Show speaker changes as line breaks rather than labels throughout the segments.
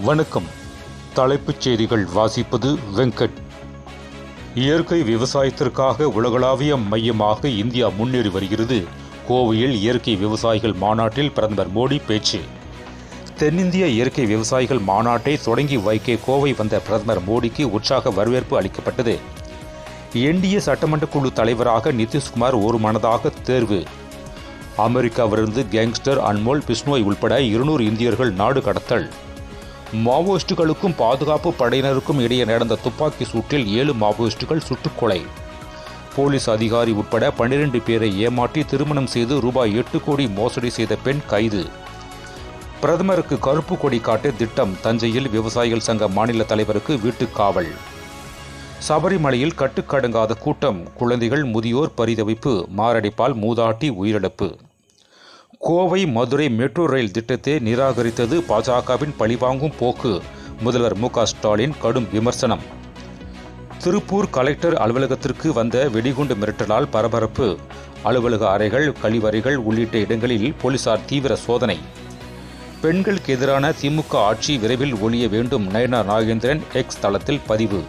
வணக்கம். தலைப்புச் செய்திகள் வாசிப்பது வெங்கட். இயற்கை விவசாயத்திற்காக உலகளாவிய மையமாக இந்தியா முன்னேறி வருகிறது. கோவையில் இயற்கை விவசாயிகள் மாநாட்டில் பிரதமர் மோடி பேச்சு. தென்னிந்திய இயற்கை விவசாயிகள் மாநாட்டை தொடங்கி வைக்க கோவை வந்த பிரதமர் மோடிக்கு உற்சாக வரவேற்பு அளிக்கப்பட்டது. என்டிஏ சட்டமன்ற குழு தலைவராக நிதிஷ்குமார் ஒருமனதாக தேர்வு. அமெரிக்காவிலிருந்து கேங்ஸ்டர் அன்மோல் பிஸ்னோய் உள்பட 200 இந்தியர்கள் நாடு கடத்தல். மாவோயிஸ்டுகளுக்கும் பாதுகாப்பு படையினருக்கும் இடையே நடந்த துப்பாக்கி சூட்டில் 7 மாவோயிஸ்டுகள் சுட்டுக்கொலை. போலீஸ் அதிகாரி உட்பட 12 பேரை ஏமாற்றி திருமணம் செய்து ரூபாய் 8 கோடி மோசடி செய்த பெண் கைது. பிரதமருக்கு கருப்பு கொடி காட்ட திட்டம். தஞ்சையில் விவசாயிகள் சங்க மாநில தலைவருக்கு வீட்டுக் காவல். சபரிமலையில் கட்டுக்கடங்காத கூட்டம். குழந்தைகள் முதியோர் பரிதவிப்பு. மாரடைப்பால் மூதாட்டி உயிரிழப்பு. கோவை மதுரை மெட்ரோ ரயில் திட்டத்தை நிராகரித்தது பாஜகவின் பழிவாங்கும் போக்கு. முதல்வர் மு க ஸ்டாலின் கடும் விமர்சனம். திருப்பூர் கலெக்டர் அலுவலகத்திற்கு வந்த வெடிகுண்டு மிரட்டலால் பரபரப்பு. அலுவலக அறைகள், கழிவறைகள் உள்ளிட்ட இடங்களில் போலீசார் தீவிர சோதனை. பெண்களுக்கு எதிரான திமுக ஆட்சி விரைவில் ஒழிய வேண்டும். நயனார் நாகேந்திரன் எக்ஸ் தளத்தில் பதிவு.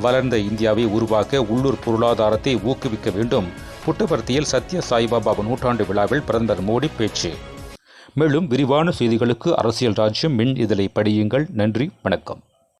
வளர்ந்த இந்தியாவை உருவாக்க உள்ளூர் பொருளாதாரத்தை ஊக்குவிக்க வேண்டும். புட்டபர்த்தியில் சத்ய சாய்பாபா நூற்றாண்டு விழாவில் பிரதமர் மோடி பேச்சு. மேலும் விரிவான செய்திகளுக்கு அரசியல் ராஜ்யம் மின் இதழை படியுங்கள். நன்றி, வணக்கம்.